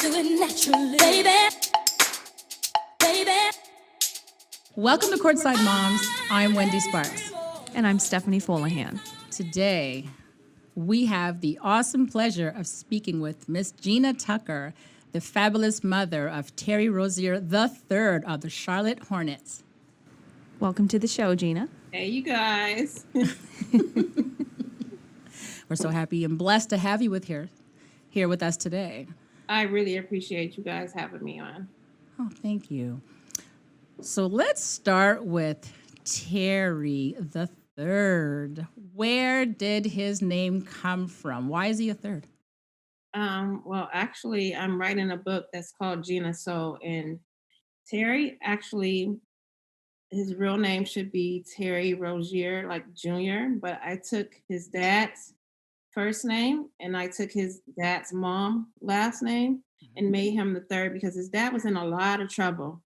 do it naturally, baby, baby. Welcome to Courtside Moms. I'm Wendy Sparks. And I'm Stephanie Folahan. Today, we have the awesome pleasure of speaking with Miss Gina Tucker, the fabulous mother of Terry Rozier III of the Charlotte Hornets. Welcome to the show, Gina. Hey, you guys. We're so happy and blessed to have you here with us today. I really appreciate you guys having me on. Oh, thank you. So let's start with Terry the Third. Where did his name come from? Why is he a third? Well, actually, I'm writing a book that's called Gina So, and Terry, actually, his real name should be Terry Rozier, like Jr., but I took his dad's first name and I took his dad's mom last name and made him the third because his dad was in a lot of trouble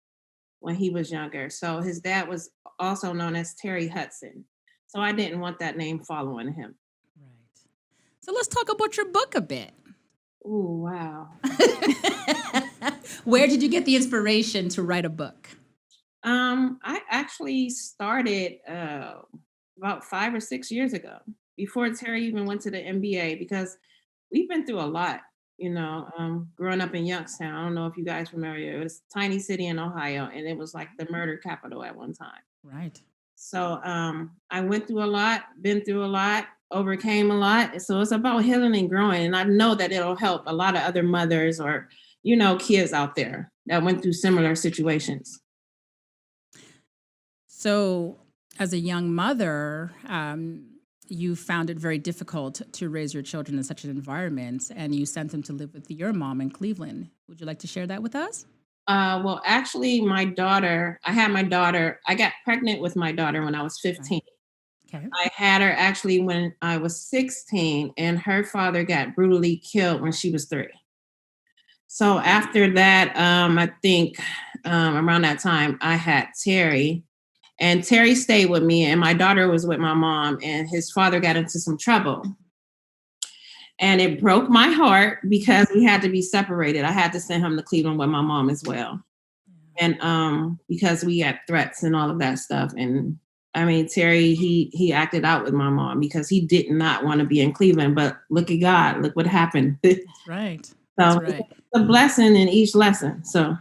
when he was younger. So his dad was also known as Terry Hudson. So I didn't want that name following him. Right. So let's talk about your book a bit. Ooh, wow. Where did you get the inspiration to write a book? I actually started about 5 or 6 years ago, before Terry even went to the NBA, because we've been through a lot, growing up in Youngstown. I don't know if you guys remember, it was a tiny city in Ohio, and it was like the murder capital at one time. Right. So I went through a lot, been through a lot, overcame a lot. So it's about healing and growing. And I know that it'll help a lot of other mothers or, kids out there that went through similar situations. So as a young mother, you found it very difficult to raise your children in such an environment, and you sent them to live with your mom in Cleveland. Would you like to share that with us? Well, actually, I got pregnant with my daughter when I was 15. Okay. I had her actually when I was 16, and her father got brutally killed when she was 3. So after that, I think around that time, I had Terry. And Terry stayed with me, and my daughter was with my mom, and his father got into some trouble. And it broke my heart because we had to be separated. I had to send him to Cleveland with my mom as well. And because we had threats and all of that stuff. And I mean, Terry, he acted out with my mom because he did not want to be in Cleveland. But look at God, look what happened. That's right. So it's a blessing in each lesson. So,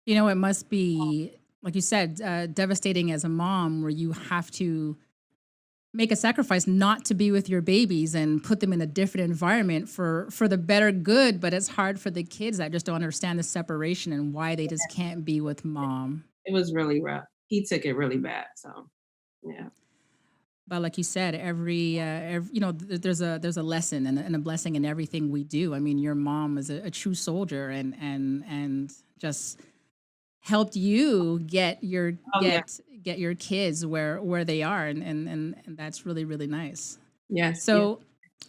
it must be, like you said, devastating as a mom, where you have to make a sacrifice not to be with your babies and put them in a different environment for the better good. But it's hard for the kids that just don't understand the separation and why they just can't be with mom. It was really rough. He took it really bad. So, yeah. But like you said, every there's a lesson and a blessing in everything we do. I mean, your mom is a true soldier and just helped you get your kids where they are, and that's really, really nice. Yes. So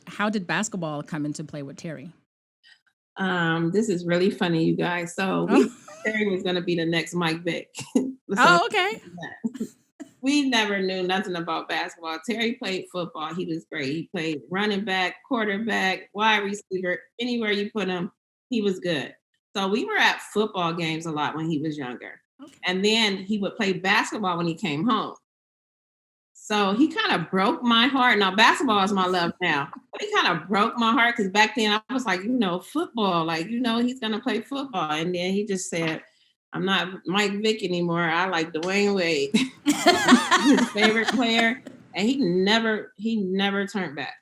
how did basketball come into play with Terry? This is really funny, you guys. So Terry was going to be the next Mike Vick. Okay. We never knew nothing about basketball. Terry played football. He was great. He played running back, quarterback, wide receiver, anywhere you put him, he was good. So we were at football games a lot when he was younger. Okay. And then he would play basketball when he came home. So he kind of broke my heart. Now, basketball is my love now. But he kind of broke my heart because back then I was like, football, he's going to play football. And then he just said, I'm not Mike Vick anymore. I like Dwayne Wade. His favorite player. And he never turned back.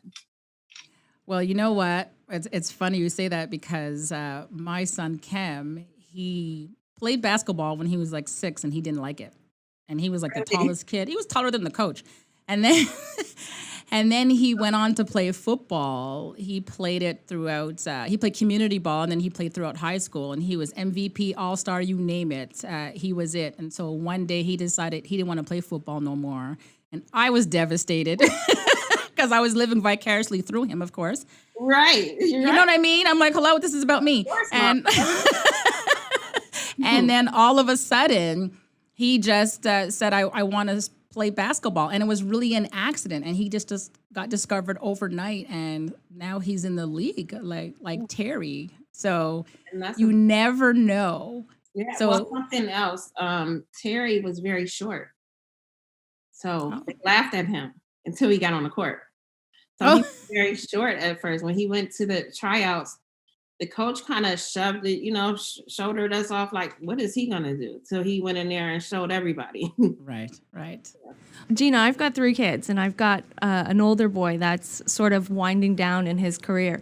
Well, you know what? It's funny you say that because my son, Cam, he played basketball when he was like 6 and he didn't like it. And he was like the tallest kid. He was taller than the coach. And then he went on to play football. He played it throughout, he played community ball, and then he played throughout high school. And he was MVP, all-star, you name it. He was it. And so one day he decided he didn't want to play football no more. And I was devastated because I was living vicariously through him, of course. Right. You know what I mean? I'm like, hello, this is about me. And and then all of a sudden, he just said, I want to play basketball. And it was really an accident. And he just got discovered overnight. And now he's in the league like Terry. So And that's you never know. yeah. So Well, something else. Terry was very short, so oh, they laughed at him until he got on the court. So he oh was very short at first. When he went to the tryouts, the coach kind of shoved it, shouldered us off like, what is he gonna do? So he went in there and showed everybody. right. Gina, I've got 3 kids, and I've got an older boy that's sort of winding down in his career,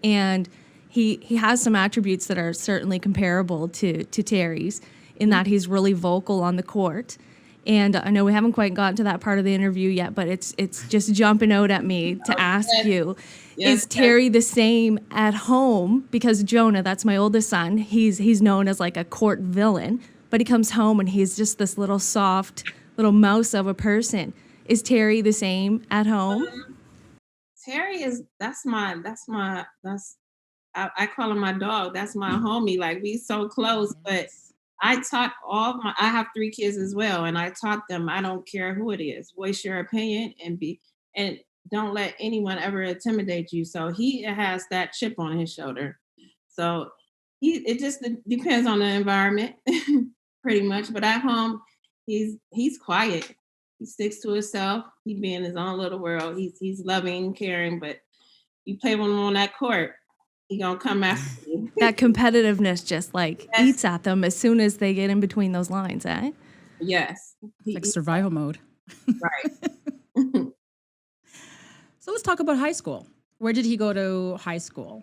and he has some attributes that are certainly comparable to Terry's in that he's really vocal on the court. And I know we haven't quite gotten to that part of the interview yet, but it's just jumping out at me to ask you, Yes, is Terry the same at home? Because Jonah, that's my oldest son, he's known as like a court villain, but he comes home and he's just this little soft little mouse of a person. Is Terry the same at home? Terry is I call him my dog. That's my homie. Like we so close, but Yes. I have 3 kids as well, and I taught them I don't care who it is, voice your opinion and don't let anyone ever intimidate you. So he has that chip on his shoulder. So it just depends on the environment, pretty much. But at home, he's quiet. He sticks to himself. He be in his own little world. He's loving, caring, but you play with him on that court, he gonna come after you. That competitiveness just like Yes. eats at them as soon as they get in between those lines, eh? Yes. It's like survival mode. Right. So let's talk about high school. Where did he go to high school?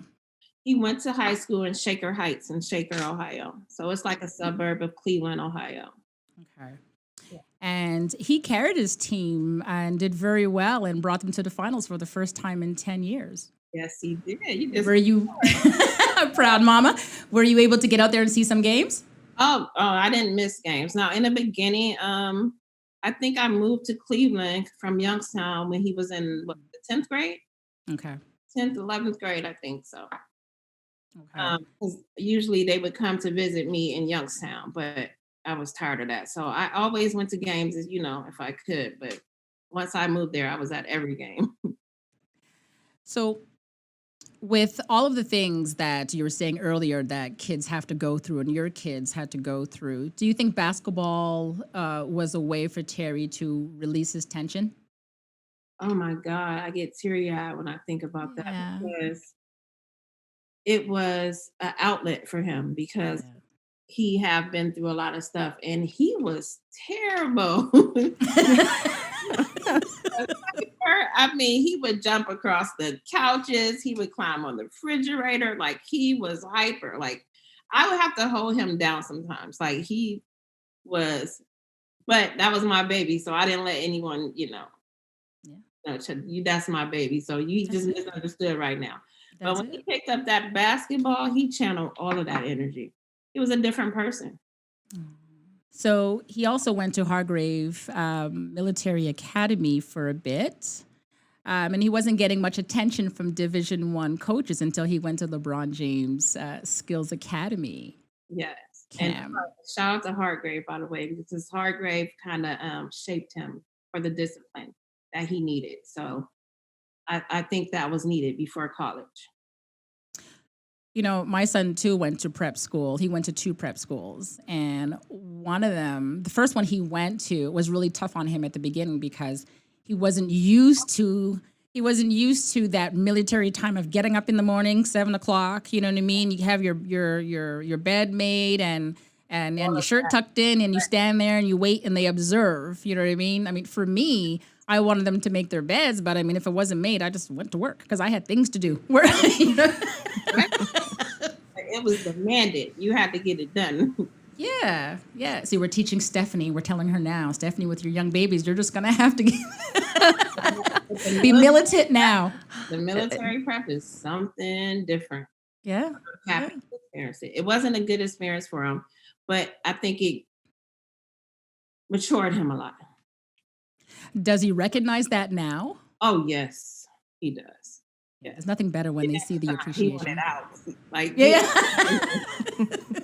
He went to high school in Shaker Heights in Shaker, Ohio. So it's like a suburb of Cleveland, Ohio. Okay. Yeah. And he carried his team and did very well and brought them to the finals for the first time in 10 years. Yes, he did. You just Were you proud mama? Were you able to get out there and see some games? I didn't miss games. Now in the beginning, I think I moved to Cleveland from Youngstown when he was in the 10th grade, Okay. 10th, 11th grade, I think so. Okay. 'Cause usually they would come to visit me in Youngstown, but I was tired of that. So I always went to games, if I could. But once I moved there, I was at every game. So with all of the things that you were saying earlier that kids have to go through and your kids had to go through, do you think basketball was a way for Terry to release his tension? Oh my God, I get teary-eyed when I think about Yeah. that because it was an outlet for him because Yeah. he have been through a lot of stuff and he was terrible. I mean, he would jump across the couches, he would climb on the refrigerator, like he was hyper. Like I would have to hold him down sometimes. Like he was, but that was my baby, so I didn't let anyone, Yeah. that's my baby. So you That's just it. misunderstood right now. But That's when he it. picked up that basketball, he channeled all of that energy. He was a different person. So he also went to Hargrave Military Academy for a bit. And he wasn't getting much attention from Division I coaches until he went to LeBron James Skills Academy Yes. camp. And shout out to Hargrave, by the way, because Hargrave kind of shaped him for the discipline that he needed. So I think that was needed before college. My son too went to prep school. He went to 2 prep schools. And one of them, the first one he went to, was really tough on him at the beginning because he wasn't used to that military time of getting up in the morning, 7 o'clock. You know what I mean? You have your bed made and your shirt tucked in, and you stand there and you wait and they observe. You know what I mean? I mean, for me, I wanted them to make their beds, but I mean, if it wasn't made, I just went to work because I had things to do. It was demanded. You had to get it done. Yeah. See, we're teaching Stephanie. We're telling her now, Stephanie, with your young babies, you're just gonna have to be militant now. The military prep is something different. Yeah. Happy to experience it. It wasn't a good experience for him, but I think it matured him a lot. Does he recognize that now? Oh yes, he does. There's nothing better when they see the He appreciation. wanted out. Like Yeah.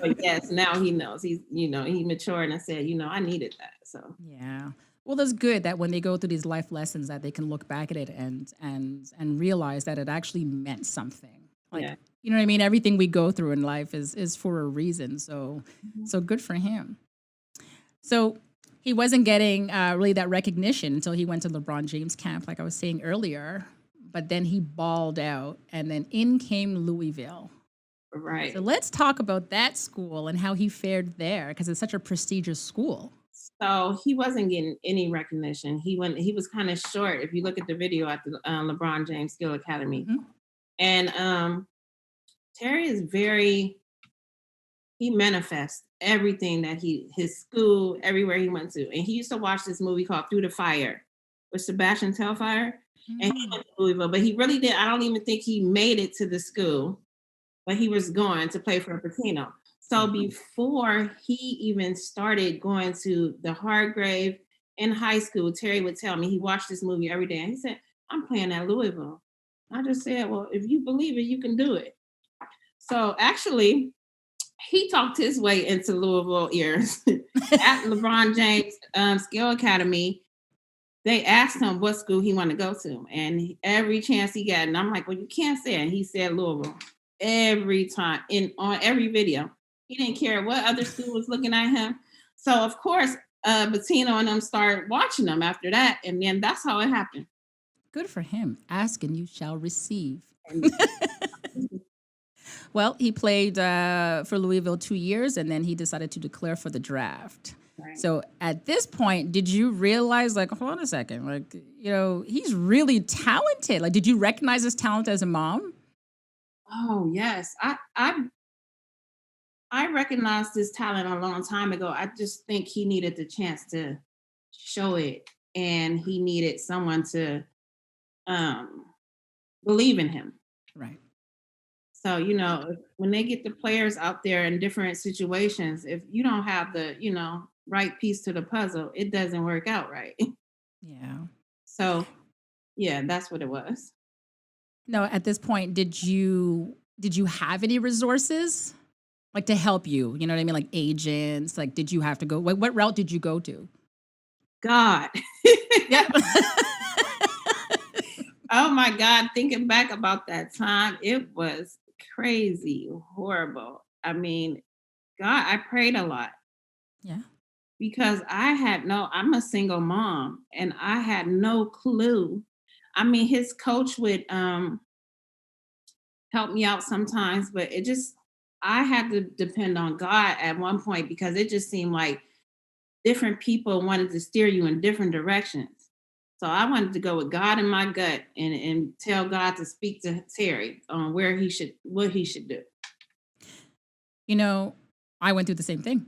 but yes, now he knows. He matured and said, I needed that. So Yeah. Well, that's good that when they go through these life lessons that they can look back at it and realize that it actually meant something. Like Yeah. You know what I mean? Everything we go through in life is for a reason. So good for him. So he wasn't getting really that recognition until he went to LeBron James camp, like I was saying earlier. But then he balled out, and then in came Louisville. Right. So let's talk about that school and how he fared there, because it's such a prestigious school. So he wasn't getting any recognition. He was kind of short. If you look at the video at the LeBron James Skill Academy, and Terry is he manifests everything that his school, everywhere he went to. And he used to watch this movie called Through the Fire with Sebastian Telfair. And he went to Louisville, but he really did. I don't even think he made it to the school, but he was going to play for Patino. So before he even started going to the Hargrave in high school, Terry would tell me he watched this movie every day. And he said, I'm playing at Louisville. I just said, well, if you believe it, you can do it. So actually, he talked his way into Louisville ears. At LeBron James Skill Academy, they asked him what school he wanted to go to. And every chance he got, and I'm like, well, you can't say it. And he said Louisville every time on every video. He didn't care what other school was looking at him. So, of course, Bettino and them started watching him after that. And then that's how it happened. Good for him. Ask and you shall receive. Well, he played for Louisville 2 years, and then he decided to declare for the draft. Right. So at this point, did you realize, like, hold on a second, like, you know, he's really talented. Like, did you recognize his talent as a mom? Oh, yes. I recognized this talent a long time ago. I just think he needed the chance to show it, and he needed someone to believe in him. Right. So, you know, when they get the players out there in different situations, if you don't have the, you know, right piece to the puzzle, it doesn't work out right. Yeah. So, yeah, that's what it was. No, at this point, did you have any resources like to help you? You know what I mean? Like agents, like did you have to go? What route did you go to? God. Yeah. Oh my God. Thinking back about that time, it was crazy, horrible. I mean, God, I prayed a lot. Yeah. Because I'm a single mom and I had no clue. I mean, his coach would help me out sometimes, but I had to depend on God at one point because it just seemed like different people wanted to steer you in different directions. So I wanted to go with God in my gut and tell God to speak to Terry on what he should do. You know, I went through the same thing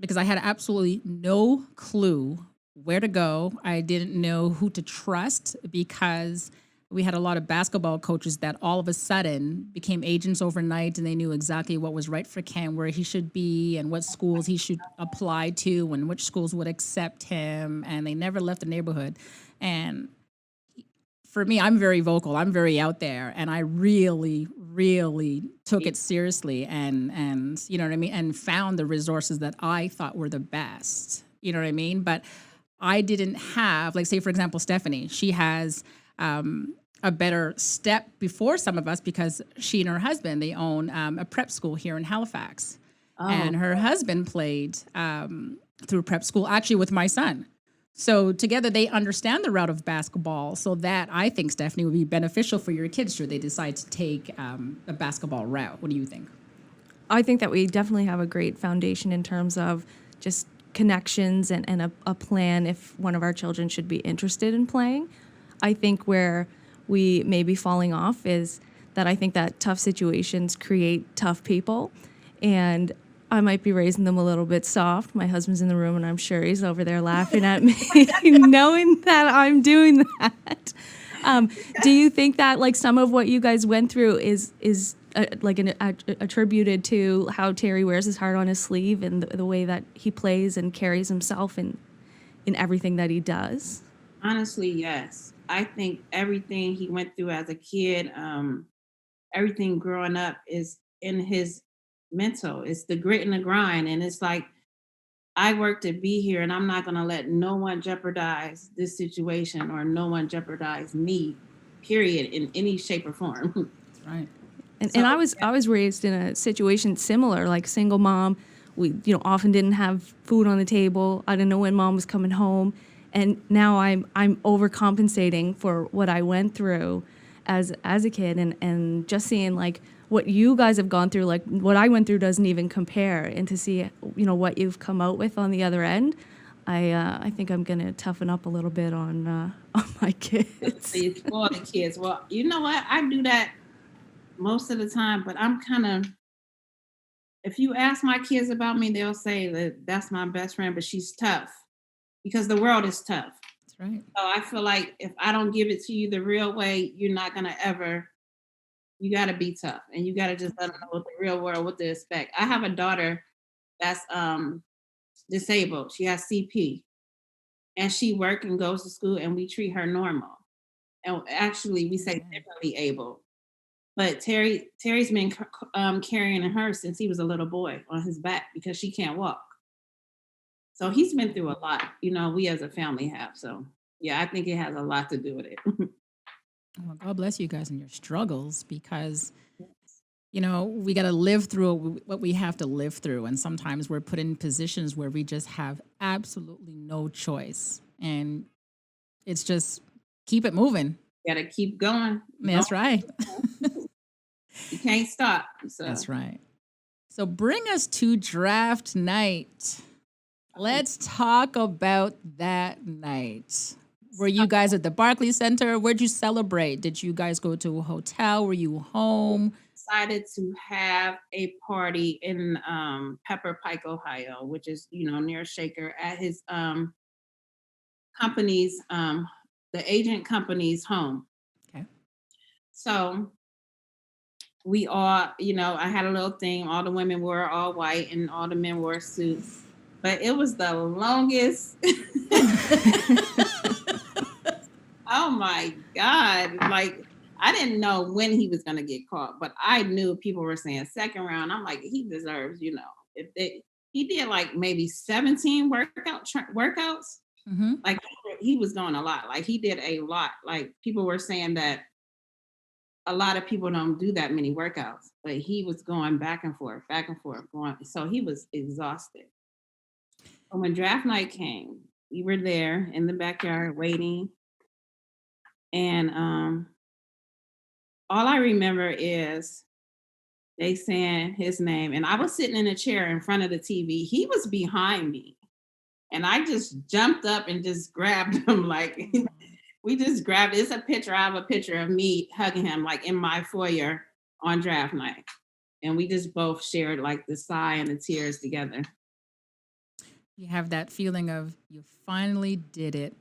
because I had absolutely no clue where to go. I didn't know who to trust because we had a lot of basketball coaches that all of a sudden became agents overnight, and they knew exactly what was right for Cam, where he should be and what schools he should apply to and which schools would accept him, and they never left the neighborhood. And for me, I'm very vocal. I'm very out there, and I really, really took it seriously and you know what I mean, and found the resources that I thought were the best. You know what I mean? But I didn't have, like, say, for example, Stephanie, she has a better step before some of us because she and her husband, they own a prep school here in Halifax. Oh. And her husband played through prep school, actually with my son. So together they understand the route of basketball. So that, I think, Stephanie, would be beneficial for your kids should they decide to take a basketball route. What do you think? I think that we definitely have a great foundation in terms of just connections and a plan if one of our children should be interested in playing. I think where we may be falling off is that I think that tough situations create tough people, and I might be raising them a little bit soft. My husband's in the room, and I'm sure he's over there laughing at me, knowing that I'm doing that. Do you think that, like, some of what you guys went through is attributed to how Terry wears his heart on his sleeve and the way that he plays and carries himself in everything that he does? Honestly, yes. I think everything he went through as a kid, everything growing up is in his mental. It's the grit and the grind. And it's like, I work to be here, and I'm not going to let no one jeopardize this situation or no one jeopardize me, period, in any shape or form. That's right. And So, I was raised in a situation similar, like single mom. We often didn't have food on the table. I didn't know when mom was coming home, and now I'm overcompensating for what I went through as a kid, and just seeing like what you guys have gone through, like what I went through doesn't even compare, and to see what you've come out with on the other end. I think I'm gonna toughen up a little bit on my kids. so you spoil the kids. Well, you know what? I do that most of the time, but I'm kind of, if you ask my kids about me, they'll say that that's my best friend, but she's tough because the world is tough. That's right. So I feel like if I don't give it to you the real way, you're not gonna ever. You got to be tough, and you got to just let them know what the real world, what to expect. I have a daughter that's disabled. She has CP, and she works and goes to school, and we treat her normal. And actually, we say differently able. But Terry's been carrying her since he was a little boy on his back because she can't walk. So he's been through a lot. We as a family have. So yeah, I think it has a lot to do with it. Well, God bless you guys and your struggles because, we got to live through what we have to live through. And sometimes we're put in positions where we just have absolutely no choice. And it's just keep it moving. Got to keep going. That's right. You can't stop. So. That's right. So bring us to draft night. Let's talk about that night. Were you guys at the Barclays Center? Where'd you celebrate? Did you guys go to a hotel? Were you home? Decided to have a party in Pepper Pike, Ohio, which is near Shaker, at his company's the agent company's home. Okay. So we all, I had a little thing. All the women wore all white, and all the men wore suits. But it was the longest. Oh my God. Like, I didn't know when he was going to get caught, but I knew people were saying second round. I'm like, he deserves, he did like maybe 17 workouts. Mm-hmm. Like he was doing a lot. Like he did a lot. Like people were saying that a lot of people don't do that many workouts, but he was going back and forth, going. So he was exhausted. But when draft night came, we were there in the backyard waiting. And all I remember is they saying his name. And I was sitting in a chair in front of the TV. He was behind me. And I just jumped up and just grabbed him. Like, we just grabbed, it's a picture. I have a picture of me hugging him, like in my foyer on draft night. And we just both shared like the sigh and the tears together. You have that feeling of you finally did it.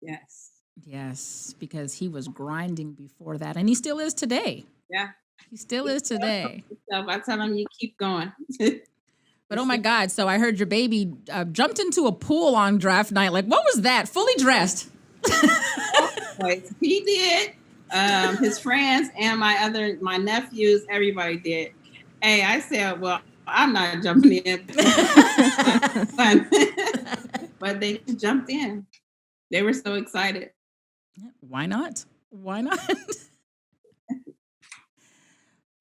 Yes. Yes, because he was grinding before that, and he still is today. Yeah. He still is today. So I tell him, you keep going. But oh my God, so I heard your baby jumped into a pool on draft night. Like, what was that? Fully dressed. He did. His friends and my nephews, everybody did. Hey, I said, well, I'm not jumping in. But they jumped in. They were so excited. Why not? Why not?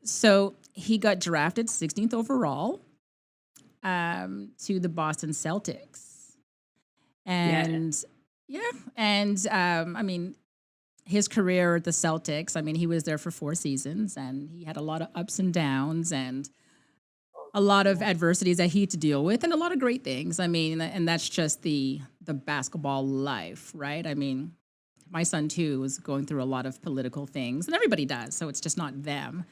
So he got drafted 16th overall to the Boston Celtics. And I mean, his career at the Celtics, I mean, he was there for 4 seasons and he had a lot of ups and downs and a lot of adversities that he had to deal with and a lot of great things. I mean, and that's just the basketball life, right? I mean, my son too was going through a lot of political things and everybody does. So it's just not them.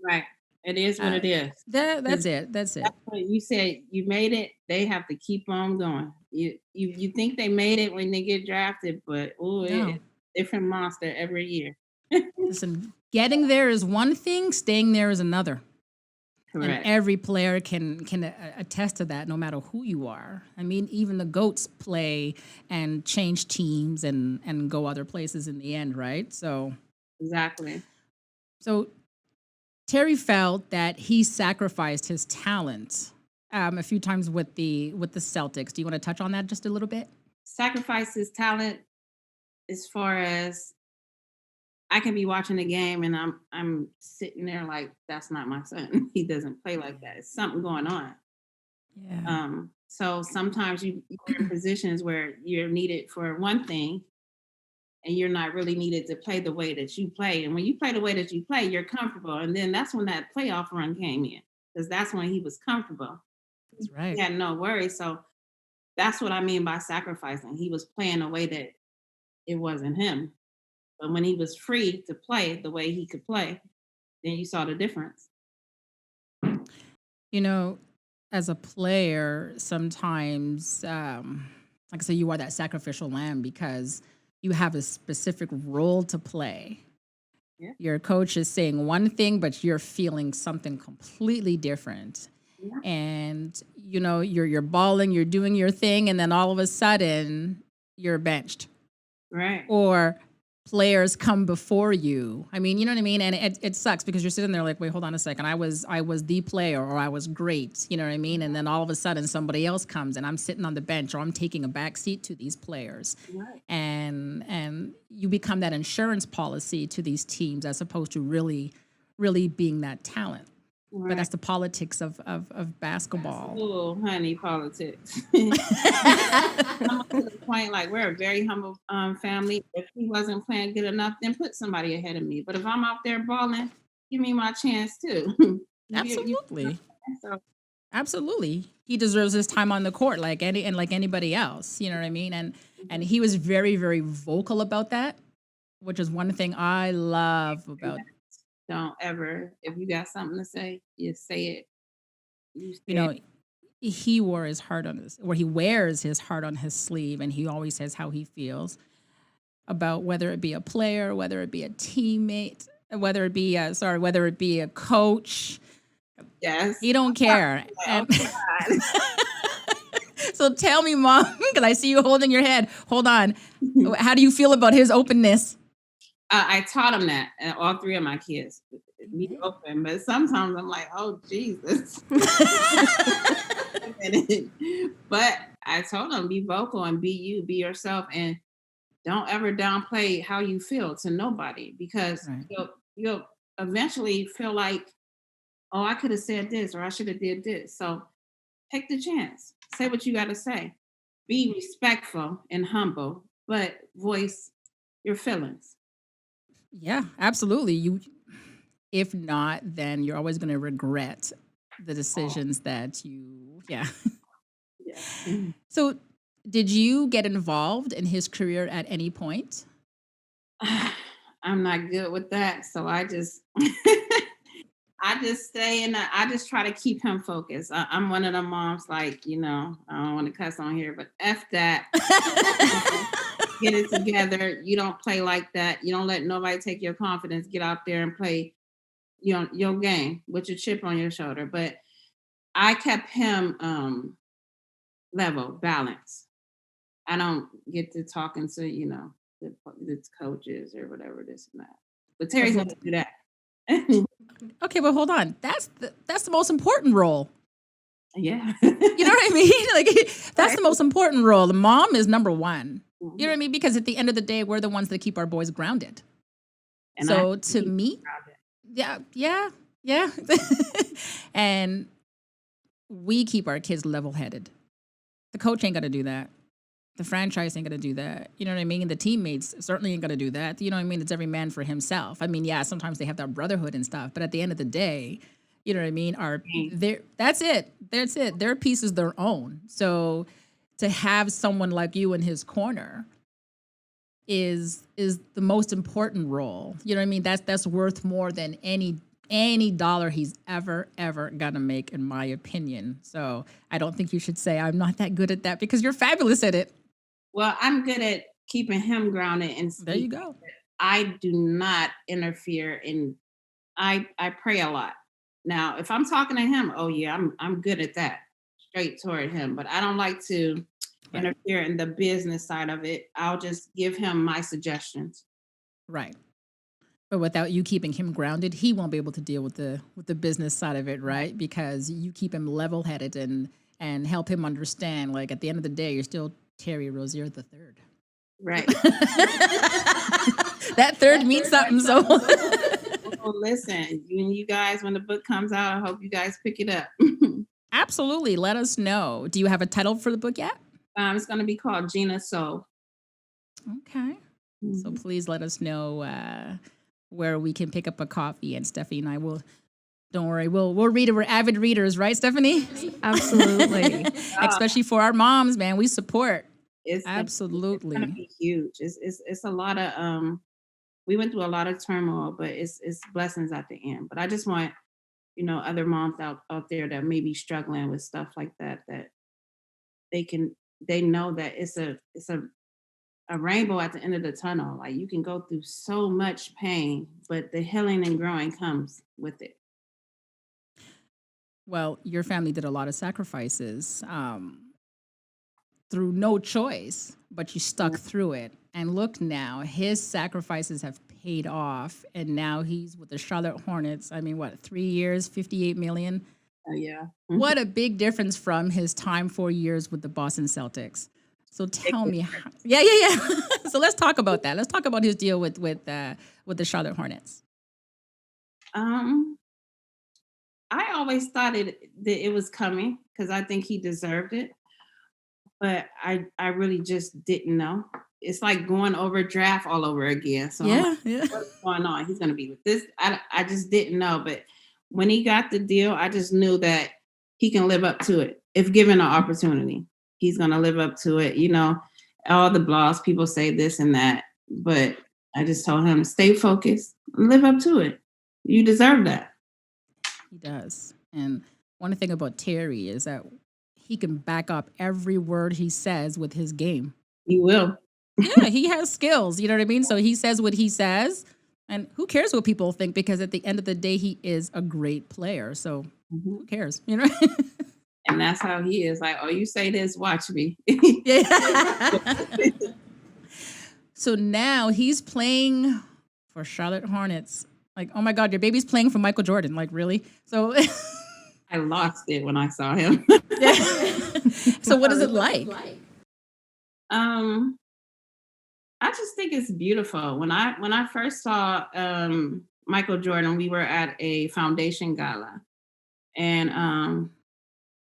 Right. It is what it is. That's it. That's what you said. You made it. They have to keep on going. You think they made it when they get drafted, but it's a different monster every year. Listen, getting there is one thing, staying there is another. Correct. And every player can attest to that, no matter who you are. I mean, even the GOATs play and change teams and go other places in the end, right? So exactly. So Terry felt that he sacrificed his talent a few times with the Celtics. Do you want to touch on that just a little bit? Sacrifice his talent as far as I can be watching a game and I'm sitting there like, that's not my son. He doesn't play like that. It's something going on. Yeah. So sometimes you're in positions where you're needed for one thing and you're not really needed to play the way that you play. And when you play the way that you play, you're comfortable. And then that's when that playoff run came in, because that's when he was comfortable. That's right. He had no worries. So that's what I mean by sacrificing. He was playing a way that it wasn't him. But when he was free to play the way he could play, then you saw the difference. You know, as a player, sometimes, like I say, you are that sacrificial lamb because you have a specific role to play. Yeah. Your coach is saying one thing, but you're feeling something completely different. Yeah. And you know, you're balling, you're doing your thing, and then all of a sudden you're benched. Right. Or players come before you. I mean, you know what I mean? And it sucks because you're sitting there like, wait, hold on a second. I was the player, or I was great. You know what I mean? And then all of a sudden somebody else comes and I'm sitting on the bench, or I'm taking a back seat to these players. Right. And you become that insurance policy to these teams as opposed to really being that talent. Right. But that's the politics of basketball. Oh, honey, politics. I'm to the point, like, we're a very humble family. If he wasn't playing good enough, then put somebody ahead of me. But if I'm out there balling, give me my chance too. Absolutely. So, Absolutely. He deserves his time on the court like anybody else. You know what I mean? And he was very, very vocal about that, which is one thing I love about. don't ever, if you got something to say, you say it. You know, he wore his heart on his, or he wears his heart on his sleeve, and he always says how he feels about whether it be a player, whether it be a teammate, whether it be a coach. Yes. He don't care. Oh, God. So tell me, Mom, because I see you holding your head. Hold on. How do you feel about his openness? I taught him that, and all three of my kids be open, but sometimes I'm like, oh Jesus. But I told them, be vocal and be you, be yourself, and don't ever downplay how you feel to nobody, because you'll eventually feel like, oh, I could have said this, or I should have did this. So take the chance, say what you got to say, be respectful and humble, but voice your feelings. Yeah, absolutely. If not, then you're always going to regret the decisions that you, yeah. So did you get involved in his career at any point? I'm not good with that. So I just, I just stay in, I just try to keep him focused. I'm one of the moms, like, I don't want to cuss on here, but F that. Get it together. You don't play like that. You don't let nobody take your confidence. Get out there and play your game with your chip on your shoulder. But I kept him level, balanced. I don't get to talking to, the coaches or whatever, this and that. But Terry's going to do that. Okay, but hold on. That's the most important role. Yeah. You know what I mean? Like, that's the most important role. The mom is number one. You know what I mean? Because at the end of the day, we're the ones that keep our boys grounded. And so to me, yeah. And we keep our kids level-headed. The coach ain't going to do that. The franchise ain't going to do that. You know what I mean? The teammates certainly ain't going to do that. You know what I mean? It's every man for himself. I mean, yeah, sometimes they have that brotherhood and stuff, but at the end of the day, you know what I mean? That's it. Their piece is their own. So to have someone like you in his corner is the most important role. You know what I mean? That's worth more than any dollar he's ever gonna make, in my opinion. So I don't think you should say I'm not that good at that, because you're fabulous at it. Well, I'm good at keeping him grounded, and there you go. I do not interfere, and I pray a lot. Now, if I'm talking to him, oh yeah, I'm good at that, straight toward him. But I don't like to interfere in the business side of it. I'll just give him my suggestions. Right. But without you keeping him grounded, he won't be able to deal with the business side of it, right? Because you keep him level-headed and help him understand, like, at the end of the day, you're still Terry Rozier III. Right. That third means something. So Oh, listen, you guys, when the book comes out, I hope you guys pick it up. absolutely, let us know. Do you have a title for the book yet? It's going to be called Gina Soul. Okay. So please let us know where we can pick up a coffee, and Stephanie and I will. Don't worry, we'll read it. We're avid readers, right, Stephanie? Absolutely. Especially for our moms, man. We support. It's Absolutely. going to be huge. It's a lot of we went through a lot of turmoil, but it's blessings at the end. But I just want other moms out there that may be struggling with stuff like that they know that it's a rainbow at the end of the tunnel. Like, you can go through so much pain, but the healing and growing comes with it. Well, your family did a lot of sacrifices through no choice, but you stuck through it. And look now, his sacrifices have paid off, and now he's with the Charlotte Hornets. I mean, 3 years, $58 million? Oh, yeah. What a big difference from his time 4 years with the Boston Celtics. So tell me, yeah. So let's talk about that. Let's talk about his deal with the Charlotte Hornets. I always thought that it was coming because I think he deserved it, but I really just didn't know. It's like going over draft all over again. So Yeah. what's going on? He's going to be with this. I just didn't know, but when he got the deal, I just knew that he can live up to it if given an opportunity. He's going to live up to it. All the blogs, people say this and that, but I just told him, stay focused, live up to it. You deserve that. He does. And one thing about Terry is that he can back up every word he says with his game. He will. Yeah, he has skills. You know what I mean? So he says what he says, and who cares what people think? Because at the end of the day, he is a great player. So who cares? And that's how he is. Like, oh, you say this, watch me. Yeah. So now he's playing for Charlotte Hornets. Like, oh my God, your baby's playing for Michael Jordan. Like, really? So I lost it when I saw him. So what is it like? I just think it's beautiful. When I first saw Michael Jordan, we were at a foundation gala, and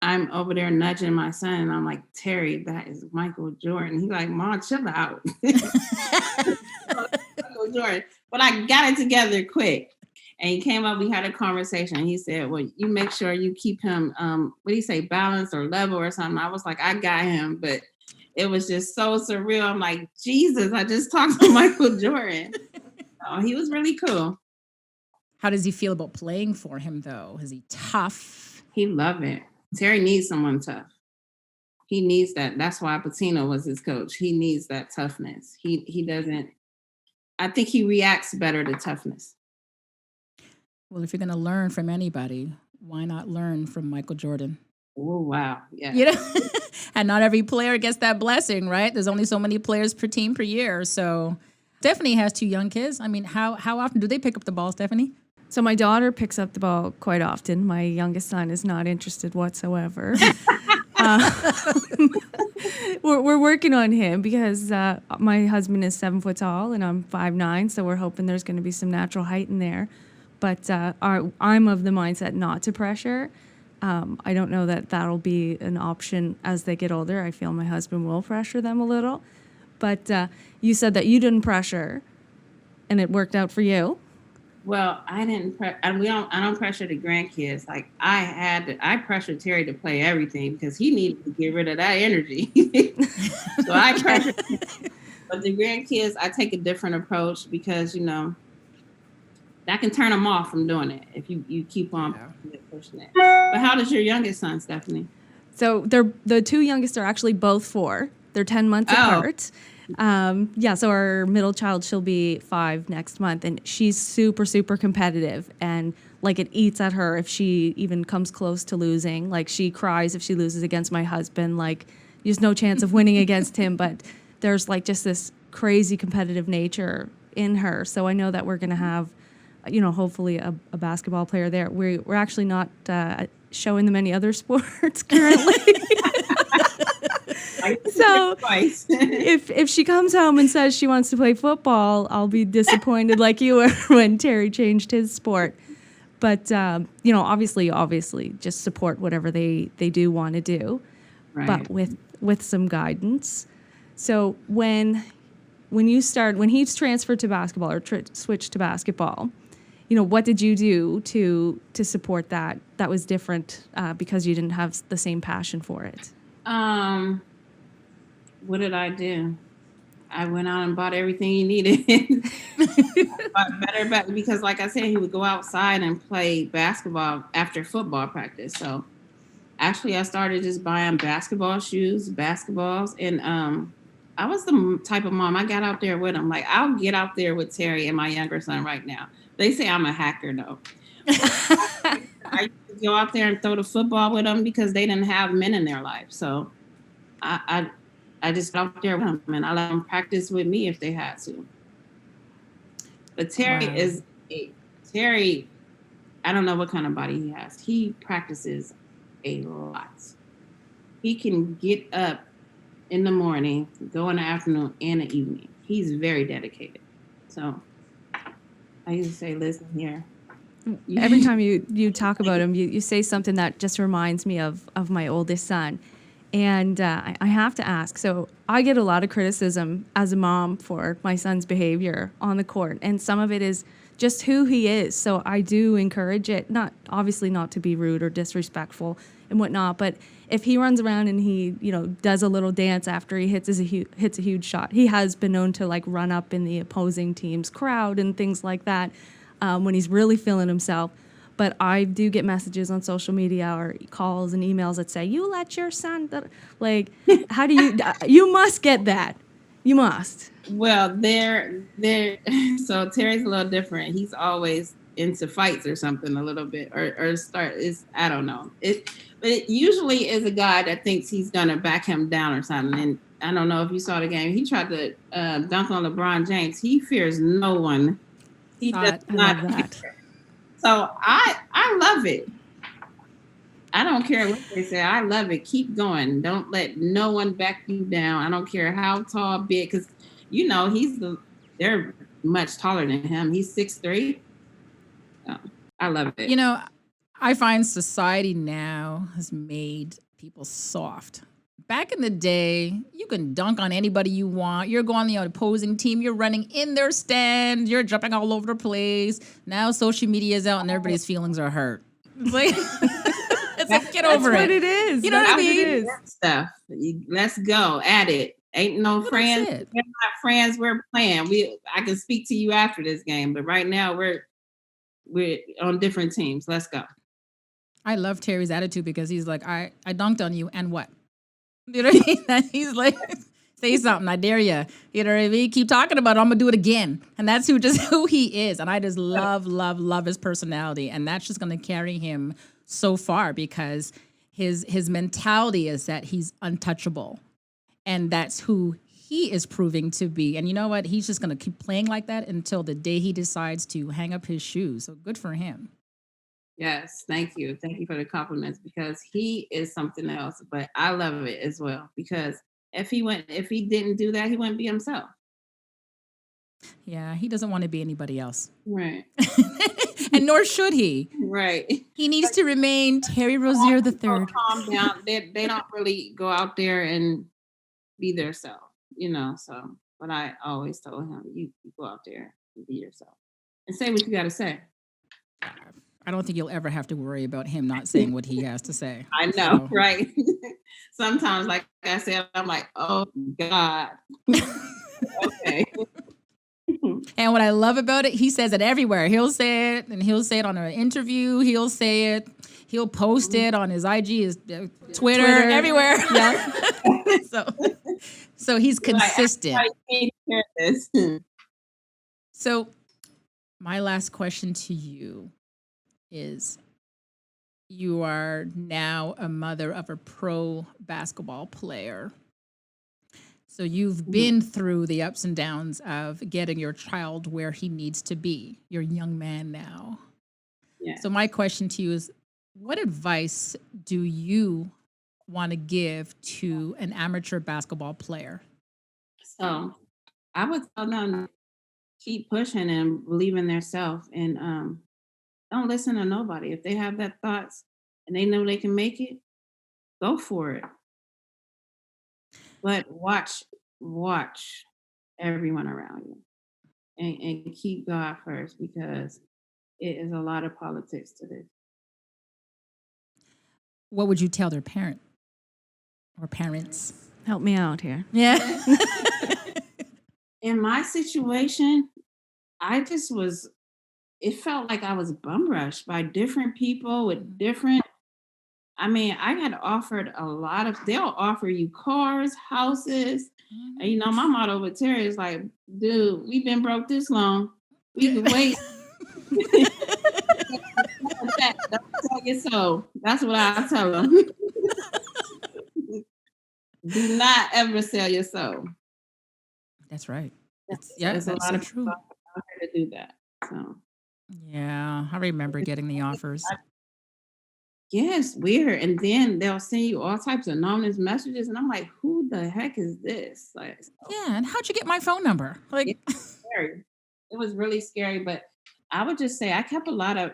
I'm over there nudging my son, and I'm like, Terry, that is Michael Jordan. He's like, Mom, chill out. Michael Jordan. But I got it together quick. And he came up, we had a conversation, and he said, well, you make sure you keep him, what do you say, balanced or level or something. I was like, I got him, but it was just so surreal. I'm like, Jesus, I just talked to Michael Jordan. Oh, he was really cool. How does he feel about playing for him, though? Is he tough? He loved it. Terry needs someone tough. He needs that. That's why Patino was his coach. He needs that toughness. He doesn't. I think he reacts better to toughness. Well, if you're going to learn from anybody, why not learn from Michael Jordan? Oh, wow. Yeah. And not every player gets that blessing, right? There's only so many players per team per year. So Stephanie has 2 young kids. I mean, how often do they pick up the ball, Stephanie? So my daughter picks up the ball quite often. My youngest son is not interested whatsoever. We're working on him because my husband is 7 foot tall and I'm 5'9", so we're hoping there's going to be some natural height in there. But I'm of the mindset not to pressure. I don't know that that'll be an option as they get older. I feel my husband will pressure them a little. But you said that you didn't pressure, and it worked out for you. Well, I didn't. I don't pressure the grandkids. Like I pressured Terry to play everything because he needed to get rid of that energy. So I pressured him. But the grandkids, I take a different approach because that can turn them off from doing it if you keep on pushing it. But how does your youngest son, Stephanie? So the 2 youngest are actually both 4. They're 10 months apart. So our middle child, she'll be 5 next month, and she's super, super competitive, and like it eats at her if she even comes close to losing. Like she cries if she loses against my husband. Like there's no chance of winning against him, but there's like just this crazy competitive nature in her. So I know that we're going to have, hopefully a basketball player there. We're actually not showing them any other sports currently. I So twice. if she comes home and says she wants to play football, I'll be disappointed like you were when Terry changed his sport. But obviously, just support whatever they do want to do, Right. but with some guidance. So when he's transferred to basketball or switched to basketball, what did you do to support that? That was different because you didn't have the same passion for it. What did I do? I went out and bought everything he needed. Bought better back because, like I said, he would go outside and play basketball after football practice. So actually, I started just buying basketball shoes, basketballs, and I was the type of mom. I got out there with him. Like, I'll get out there with Terry and my younger son right now. They say I'm a hacker, though. I used to go out there and throw the football with them because they didn't have men in their life. So I just got out there with them and I let them practice with me if they had to. But Terry Terry, I don't know what kind of body he has. He practices a lot. He can get up in the morning, go in the afternoon and the evening. He's very dedicated. So I used to say, listen here. Every time you talk about him, you say something that just reminds me of my oldest son. And I have to ask, so I get a lot of criticism as a mom for my son's behavior on the court. And some of it is just who he is. So I do encourage it, obviously not to be rude or disrespectful and whatnot. But if he runs around and he, does a little dance after he hits a huge shot, he has been known to like run up in the opposing team's crowd and things like that when he's really feeling himself. But I do get messages on social media or calls and emails that say, you let your son, like, how do you must get that. You must. Well, so Terry's a little different. He's always into fights or something a little bit, I don't know. But it usually is a guy that thinks he's going to back him down or something. And I don't know if you saw the game. He tried to dunk on LeBron James. He fears no one. He does not. I love that. So I love it. I don't care what they say. I love it. Keep going. Don't let no one back you down. I don't care how tall, big, because they're much taller than him. He's 6'3". So, I love it. I find society now has made people soft. Back in the day, you can dunk on anybody you want. You're going on the opposing team. You're running in their stand. You're jumping all over the place. Now social media is out and everybody's feelings are hurt. It's like, get over it. That's what it is. You know what I mean? Stuff. Let's go at it. Ain't no friends. We're not friends. We're playing. I can speak to you after this game, but right now we're on different teams. Let's go. I love Terry's attitude because he's like, I dunked on you and what? You know what I mean? He's like, say something, I dare you. You know what I mean? Keep talking about it, I'm going to do it again. And that's who he is. And I just love his personality. And that's just going to carry him so far because his mentality is that he's untouchable. And that's who he is proving to be. And you know what? He's just going to keep playing like that until the day he decides to hang up his shoes. So good for him. Yes, thank you. Thank you for the compliments because he is something else. But I love it as well because if he didn't do that, he wouldn't be himself. Yeah, he doesn't want to be anybody else. Right. And nor should he. Right. He needs to remain Terry Rozier III. Calm down. They don't really go out there and be their self, so but I always told him, you go out there and be yourself and say what you got to say. I don't think you'll ever have to worry about him not saying what he has to say. I know, right? Sometimes, like I said, I'm like, oh, God. Okay. And what I love about it, he says it everywhere. He'll say it, and he'll say it on an interview. He'll say it. He'll post it on his IG, his Twitter. Everywhere. Yeah. So he's consistent. I can't hear this. So my last question to you is, you are now a mother of a pro basketball player. So you've been through the ups and downs of getting your child where he needs to be. You're a young man now. Yeah. So my question to you is, what advice do you want to give to an amateur basketball player? So I would tell them keep pushing and believe in themselves and don't listen to nobody. If they have that thoughts and they know they can make it, go for it. But watch everyone around you and keep God first because it is a lot of politics to this. What would you tell their parent or parents? Help me out here. Yeah. In my situation, it felt like I was bum rushed by different people with different, I got offered a lot of, they'll offer you cars, houses. And, my motto with Terry is like, dude, we've been broke this long. We can wait. Don't sell your soul. That's what I tell them. Do not ever sell your soul. That's right. There's that's a lot of true. people out here to do that. So Yeah, I remember getting the offers. yeah, it's weird. And then they'll send you all types of anonymous messages, and I'm like, who the heck is this? Like, Yeah, and how'd you get my phone number? Like, scary. It was really scary, but I would just say I kept a lot of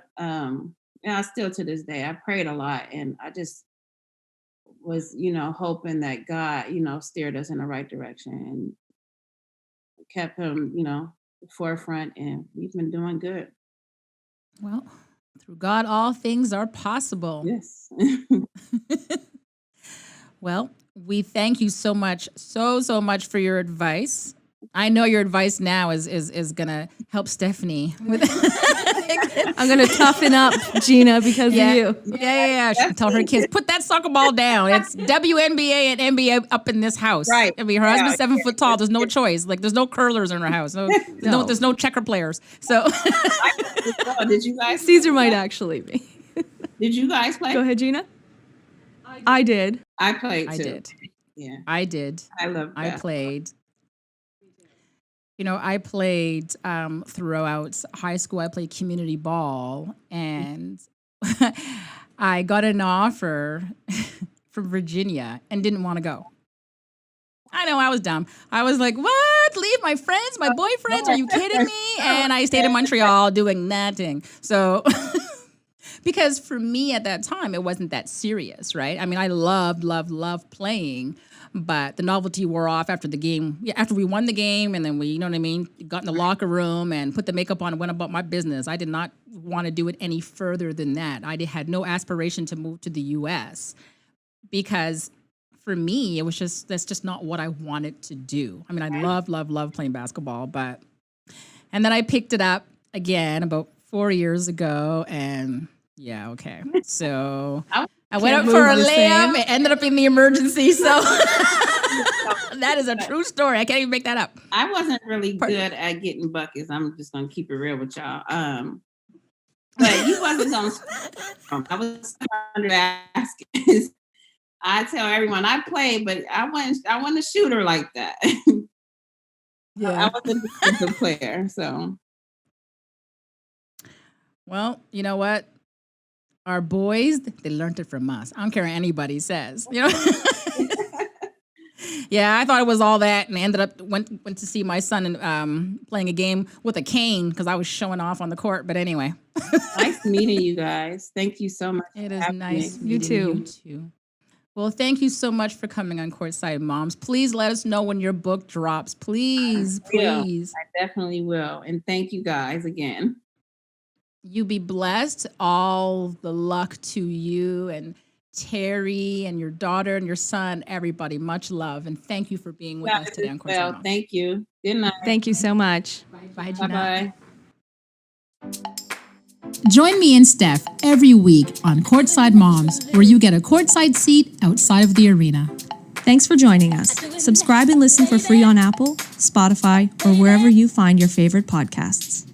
still to this day, I prayed a lot and I just was, hoping that God, steered us in the right direction and kept him, the forefront, and we've been doing good. well, through God, all things are possible. Yes. Well, we thank you so much for your advice. I know your advice now is gonna help Stephanie with. I'm going to toughen up, Gina, because of you. Yeah. She can tell her kids, put that soccer ball down. It's WNBA and NBA up in this house. Right. I mean, her husband's 7 foot tall. There's no choice. Like, there's no curlers in her house. There's no checker players. So, Did you guys? Caesar might actually be. Did you guys play? Go ahead, Gina. I did. I played too. I did. Yeah. I did. I love that. I played. I played throughout high school. I played community ball, and I got an offer from Virginia and didn't want to go. I know, I was dumb. I was like, what? Leave my friends, my boyfriends? Are you kidding me? And I stayed in Montreal doing nothing. So, because for me at that time, it wasn't that serious, right? I mean, I loved playing. But the novelty wore off after the game. Yeah, after we won the game, and then we, got in the locker room and put the makeup on and went about my business. I did not want to do it any further than that. I had no aspiration to move to the U.S. because for me, that's just not what I wanted to do. I mean, I love playing basketball, and then I picked it up again about 4 years ago, and yeah, okay. So I went up for a layup. It ended up in the emergency. So that is a true story. I can't even make that up. I wasn't really good at getting buckets. I'm just gonna keep it real with y'all. But you wasn't gonna. I was under baskets. I tell everyone I played, but I wasn't a shooter like that. Yeah, I wasn't a defensive player. So, well, you know what? Our boys, they learned it from us. I don't care what anybody says. Yeah, I thought it was all that, and I ended up went to see my son and playing a game with a cane because I was showing off on the court. But anyway, nice meeting you guys. Thank you so much. It is nice You meeting you too. Well, thank you so much for coming on Courtside Moms. Please let us know when your book drops. Please. I definitely will. And thank you guys again. You be blessed. All the luck to you and Terry and your daughter and your son, everybody. Much love. And thank you for being with us today on Courtside Moms. Thank you. Good night. Thank you so much. Bye, Gina. Bye-bye. Join me and Steph every week on Courtside Moms, where you get a courtside seat outside of the arena. Thanks for joining us. Subscribe and listen for free on Apple, Spotify, or wherever you find your favorite podcasts.